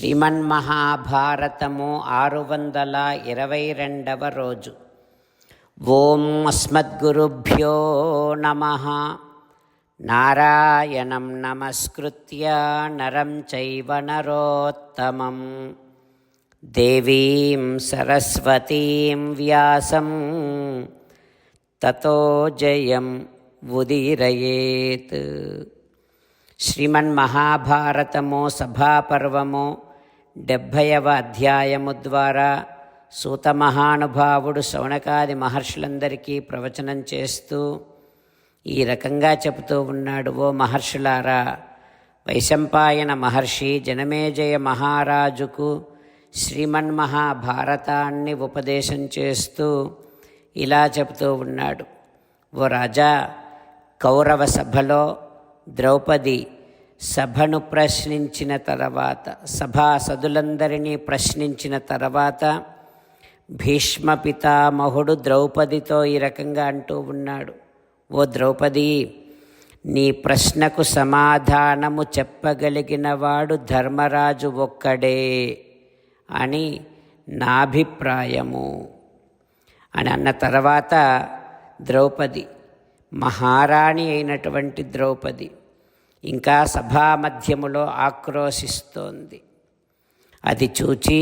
శ్రీమన్మహాభారతము 622వ రోజు. ఓం అస్మద్గురుభ్యో నమః. నారాయణం నమస్కృత్య నరం చైవ నరోత్తమం దేవీం సరస్వతీం వ్యాసం తతో జయం ఉదీరయేత్. శ్రీమన్మహాభారతము సభాపర్వము 70వ అధ్యాయము ద్వారా సూత మహానుభావుడు శౌనకాది మహర్షులందరికీ ప్రవచనం చేస్తూ ఈ రకంగా చెబుతూ ఉన్నాడు. ఓ మహర్షులారా, వైశంపాయన మహర్షి జనమేజయ మహారాజుకు శ్రీమన్మహాభారతాన్ని ఉపదేశం చేస్తూ ఇలా చెబుతూ ఉన్నాడు. ఓ రాజా, కౌరవ సభలో ద్రౌపది సభను ప్రశ్నించిన తర్వాత, సభాసదులందరినీ ప్రశ్నించిన తర్వాత భీష్మ పితామహుడు ద్రౌపదితో ఈ రకంగా అంటూ ఉన్నాడు. ఓ ద్రౌపది, నీ ప్రశ్నకు సమాధానము చెప్పగలిగినవాడు ధర్మరాజు ఒక్కడే అని నా అభిప్రాయము అని అన్న తర్వాత ద్రౌపది, మహారాణి అయినటువంటి ద్రౌపది ఇంకా సభామధ్యములో ఆక్రోశిస్తోంది. అది చూచి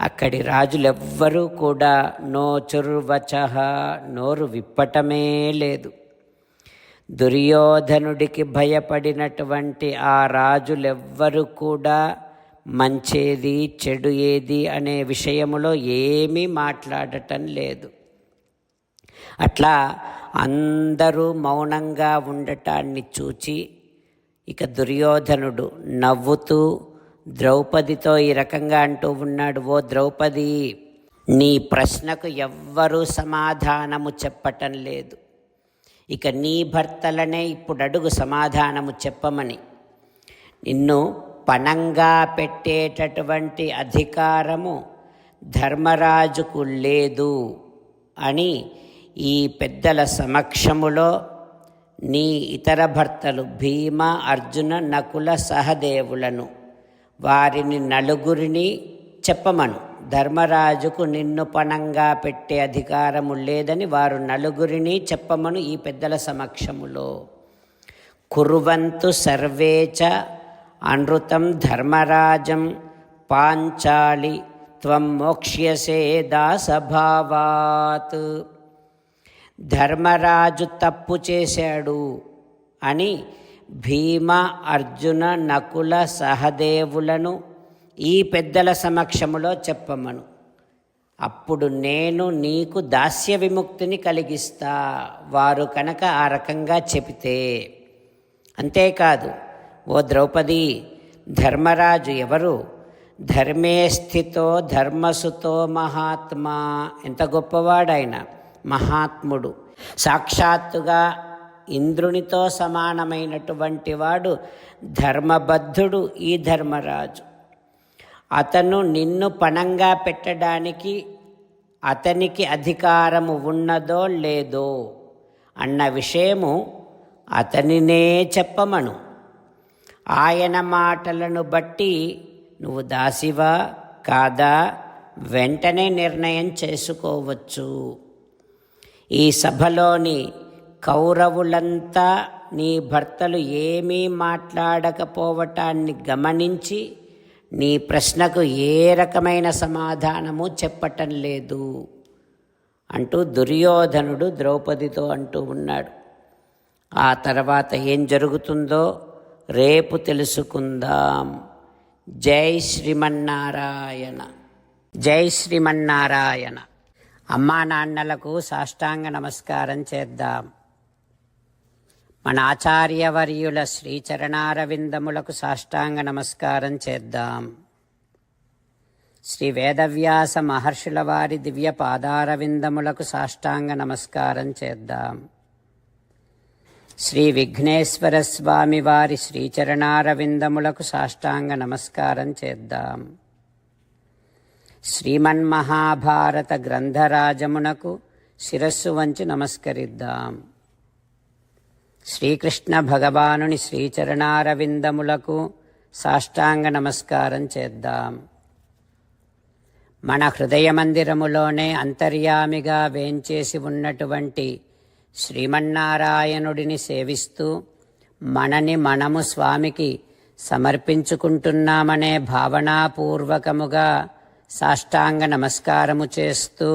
అక్కడి రాజులెవ్వరూ కూడా నోచుర్వచః, నోరు విప్పటమే లేదు. దుర్యోధనుడికి భయపడినటువంటి ఆ రాజులెవ్వరూ కూడా మంచేది చెడు ఏది అనే విషయములో ఏమీ మాట్లాడటం లేదు. అట్లా అందరూ మౌనంగా ఉండటాన్ని చూచి ఇక దుర్యోధనుడు నవ్వుతూ ద్రౌపదితో ఈ రకంగా అంటూ ఉన్నాడు. ఓ ద్రౌపది, నీ ప్రశ్నకు ఎవ్వరూ సమాధానము చెప్పటం లేదు. ఇక నీ భర్తలనే ఇప్పుడు అడుగు సమాధానము చెప్పమని. నిన్ను పణంగా పెట్టేటటువంటి అధికారము ధర్మరాజుకు లేదు అని ఈ పెద్దల సమక్షములో నీ ఇతర భర్తలు భీమ, అర్జున, నకుల, సహదేవులను వారిని నలుగురిని చెప్పమను. ధర్మరాజుకు నిన్ను పణంగా పెట్టే అధికారము లేదని వారు నలుగురిని చెప్పమను ఈ పెద్దల సమక్షములో. కుర్వంతు సర్వేచ అనృతం ధర్మరాజం పాంచాలి త్వం మోక్ష్యసే దాసభావాత్. ధర్మరాజు తప్పు చేశాడు అని భీమ, అర్జున, నకుల, సహదేవులను ఈ పెద్దల సమక్షములో చెప్పమను. అప్పుడు నేను నీకు దాస్య విముక్తిని కలిగిస్తా, వారు కనుక ఆ రకంగా చెబితే. అంతేకాదు, ఓ ద్రౌపది, ధర్మరాజు ఎవరు? ధర్మే స్థితో ధర్మసుతో మహాత్మా. ఎంత గొప్పవాడాయన, మహాత్ముడు. సాక్షాత్తుగా ఇంద్రునితో సమానమైనటువంటి వాడు ధర్మబద్ధుడు ఈ ధర్మరాజు. అతను నిన్ను పణంగా పెట్టడానికి అతనికి అధికారము ఉన్నదో లేదో అన్న విషయము అతనినే చెప్పమను. ఆయన మాటలను బట్టి నువ్వు దాసివా కాదా వెంటనే నిర్ణయం చేసుకోవచ్చు. ఈ సభలోని కౌరవులంతా నీ భర్తలు ఏమీ మాట్లాడకపోవటాన్ని గమనించి నీ ప్రశ్నకు ఏ రకమైన సమాధానము చెప్పటం లేదు అంటూ దుర్యోధనుడు ద్రౌపదితో అంటూ ఉన్నాడు. ఆ తర్వాత ఏం జరుగుతుందో రేపు తెలుసుకుందాం. జై శ్రీమన్నారాయణ. జై శ్రీమన్నారాయణ. అమ్మా నాన్నలకు సాష్టాంగ నమస్కారం చేద్దాం. మన ఆచార్యవర్యుల శ్రీచరణారవిందములకు సాష్టాంగ నమస్కారం చేద్దాం. శ్రీ వేదవ్యాస మహర్షుల వారి దివ్య పాదారవిందములకు సాష్టాంగ నమస్కారం చేద్దాం. శ్రీ విఘ్నేశ్వర స్వామి వారి శ్రీచరణారవిందములకు సాష్టాంగ నమస్కారం చేద్దాం. శ్రీమన్మహాభారత గ్రంథరాజమునకు శిరస్సు వంచి నమస్కరిద్దాం. శ్రీకృష్ణ భగవానుని శ్రీచరణారవిందములకు సాష్టాంగ నమస్కారం చేద్దాం. మన హృదయ మందిరములోనే అంతర్యామిగా వేంచేసి ఉన్నటువంటి శ్రీమన్నారాయణుడిని సేవిస్తూ మనని మనము స్వామికి సమర్పించుకుంటున్నామనే భావనాపూర్వకముగా సాష్టాంగ నమస్కారము చేస్తూ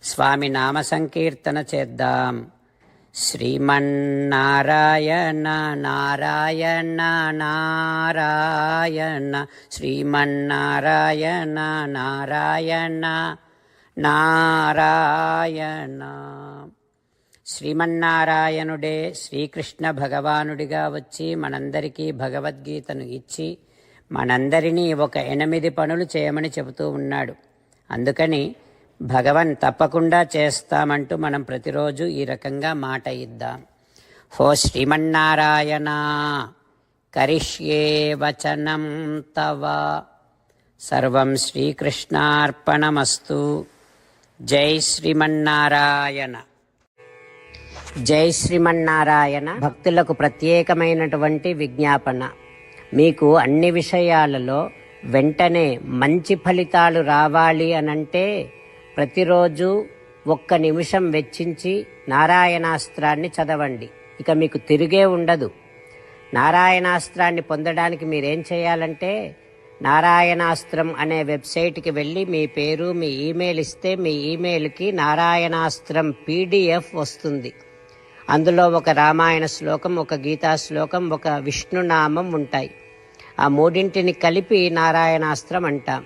స్వామి నామ సంకీర్తన చేద్దాం. శ్రీమన్నారాయణ నారాయణ నారాయణ శ్రీమన్నారాయణ నారాయణ నారాయణ. శ్రీమన్నారాయణుడే శ్రీకృష్ణ భగవానుడిగా వచ్చి మనందరికీ భగవద్గీతను ఇచ్చి మనందరినీ ఒక 8 పనులు చేయమని చెబుతూ ఉన్నాడు. అందుకని భగవన్ తప్పకుండా చేస్తామంటూ మనం ప్రతిరోజు ఈ రకంగా మాట ఇద్దాం. హో శ్రీమన్నారాయణ కరిష్యే వచనం తవ సర్వం శ్రీకృష్ణార్పణమస్తు. జై శ్రీమన్నారాయణ. జై శ్రీమన్నారాయణ. భక్తులకు ప్రత్యేకమైనటువంటి విజ్ఞాపన. మీకు అన్ని విషయాలలో వెంటనే మంచి ఫలితాలు రావాలి అనంటే ప్రతిరోజు 1 నిమిషం వెచ్చించి నారాయణాస్త్రాన్ని చదవండి. ఇక మీకు తిరిగే ఉండదు. నారాయణాస్త్రాన్ని పొందడానికి మీరేం చేయాలంటే నారాయణాస్త్రం అనే వెబ్సైట్కి వెళ్ళి మీ పేరు మీ ఈమెయిల్ ఇస్తే మీ ఈమెయిల్కి నారాయణాస్త్రం PDF వస్తుంది. అందులో ఒక రామాయణ శ్లోకం, ఒక గీతా శ్లోకం, ఒక విష్ణునామం ఉంటాయి. ఆ 3ంటిని కలిపి నారాయణాస్త్రం అంటాం.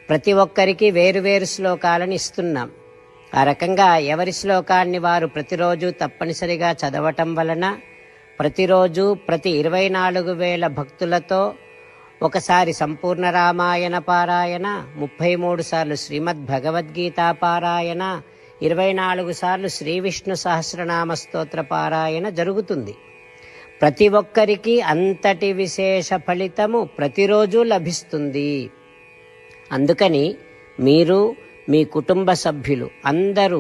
ప్రతి ఒక్కరికి వేరువేరు శ్లోకాలను ఇస్తున్నాం. ఆ రకంగా ఎవరి శ్లోకాన్ని వారు ప్రతిరోజు తప్పనిసరిగా చదవటం వలన ప్రతిరోజు ప్రతి 24,000 భక్తులతో ఒకసారి సంపూర్ణ రామాయణ పారాయణ, 33 సార్లు శ్రీమద్ భగవద్గీత పారాయణ, 24 సార్లు శ్రీ విష్ణు సహస్రనామ స్తోత్ర పారాయణ జరుగుతుంది. ప్రతి ఒక్కరికి అంతటి విశేష ఫలితము ప్రతిరోజు లభిస్తుంది. అందుకని మీరు మీ కుటుంబ సభ్యులు అందరూ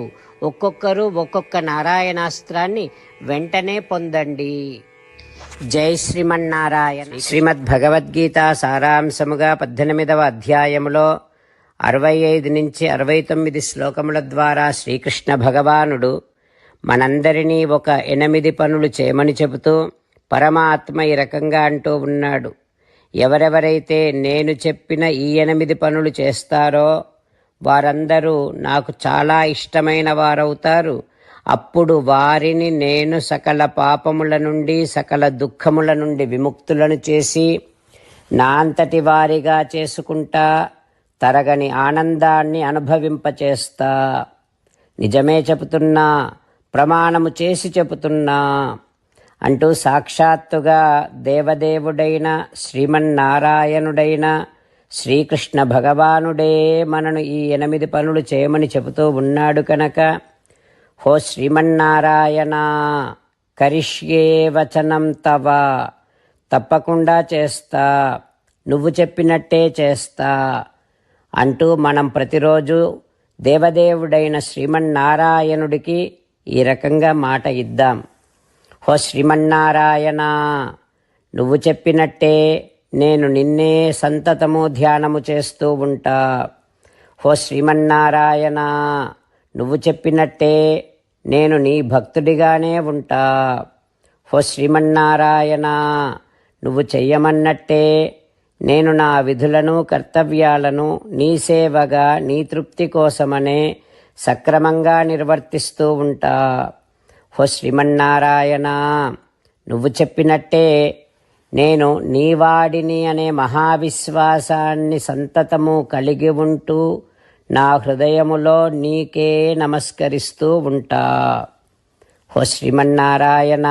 ఒక్కొక్కరు ఒక్కొక్క నారాయణాస్త్రాన్ని వెంటనే పొందండి. జై శ్రీమన్నారాయణ. శ్రీమద్ భగవద్గీత సారాంశముగా 18వ అధ్యాయములో 65 నుంచి 69 శ్లోకముల ద్వారా శ్రీకృష్ణ భగవానుడు మనందరినీ ఒక 8 పనులు చేయమని చెబుతూ పరమాత్మ ఈ రకంగా అంటూ ఉన్నాడు. ఎవరెవరైతే నేను చెప్పిన ఈ 8 పనులు చేస్తారో వారందరూ నాకు చాలా ఇష్టమైన వారవుతారు. అప్పుడు వారిని నేను సకల పాపముల నుండి సకల దుఃఖముల నుండి విముక్తులను చేసి నా అంతటి వారిగా చేసుకుంటా, తరగని ఆనందాన్ని అనుభవింపచేస్తా. నిజమే చెబుతున్నా, ప్రమాణము చేసి చెబుతున్నా అంటూ సాక్షాత్తుగా దేవదేవుడైన శ్రీమన్నారాయణుడైన శ్రీకృష్ణ భగవానుడే మనను ఈ 8 పనులు చేయమని చెబుతూ ఉన్నాడు కనుక హో శ్రీమన్నారాయణ కరిష్యే వచనం తవ, తప్పకుండా చేస్తా, నువ్వు చెప్పినట్టే చేస్తా అంటూ మనం ప్రతిరోజు దేవదేవుడైన శ్రీమన్నారాయణుడికి ఈ రకంగా మాట ఇద్దాం. హో శ్రీమన్నారాయణ, నువ్వు చెప్పినట్టే నేను నిన్నే సంతతము ధ్యానము చేస్తూ ఉంటా. హో శ్రీమన్నారాయణ, నువ్వు చెప్పినట్టే నేను నీ భక్తుడిగానే ఉంటా. హో శ్రీమన్నారాయణ, నువ్వు చెయ్యమన్నట్టే నేను నా విధులను కర్తవ్యాలను నీ సేవగా నీ తృప్తి కోసమనే సక్రమంగా నిర్వర్తిస్తూ ఉంటా. హో శ్రీమన్నారాయణ, నువ్వు చెప్పినట్టే నేను నీవాడిని అనే మహావిశ్వాసాన్ని సంతతము కలిగి ఉంటూ నా హృదయములో నీకే నమస్కరిస్తూ ఉంటా. హో శ్రీమన్నారాయణ,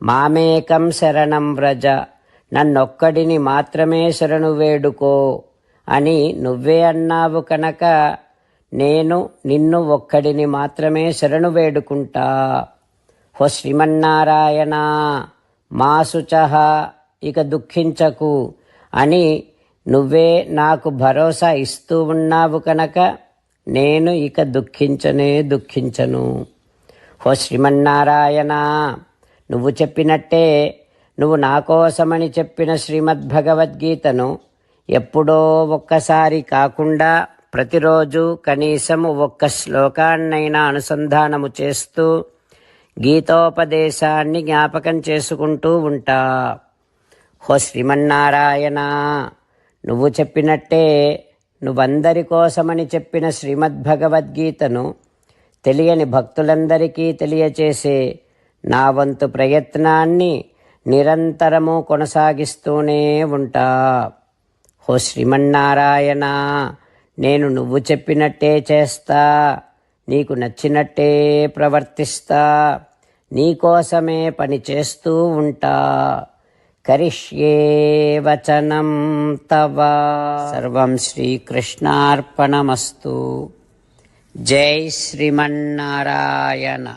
మామేకం శరణం వ్రజ, నన్నొక్కడిని మాత్రమే శరణు వేడుకో అని నువ్వే అన్నావు కనుక నేను నిన్ను ఒక్కడిని మాత్రమే శరణు వేడుకుంటా. హో శ్రీమన్నారాయణ, మా శుచః, ఇక దుఃఖించకు అని నువ్వే నాకు భరోసా ఇస్తూ ఉన్నావు కనుక నేను ఇక దుఃఖించను. హో శ్రీమన్నారాయణ, నువ్వు చెప్పినట్టే నువ్వు నా కోసమని చెప్పిన శ్రీమద్భగవద్గీతను ఎప్పుడో ఒక్కసారి కాకుండా ప్రతిరోజు కనీసం ఒక్క శ్లోకాన్నైనా అనుసంధానము చేస్తూ గీతోపదేశాన్ని జ్ఞాపకం చేసుకుంటూ ఉంటా. హో శ్రీమన్నారాయణ, నువ్వు చెప్పినట్టే నువ్వందరి కోసమని చెప్పిన శ్రీమద్భగవద్గీతను తెలియని భక్తులందరికీ తెలియచేసే నా వంతు ప్రయత్నాన్ని నిరంతరము కొనసాగిస్తూనే ఉంటా. హో శ్రీమన్నారాయణ, నేను నువ్వు చెప్పినట్టే చేస్తా, నీకు నచ్చినట్టే ప్రవర్తిస్తా, నీకోసమే పని చేస్తూ ఉంటా. కరిష్యే వచనం తవ. సర్వం శ్రీకృష్ణార్పణమస్తు. జై శ్రీమన్నారాయణ.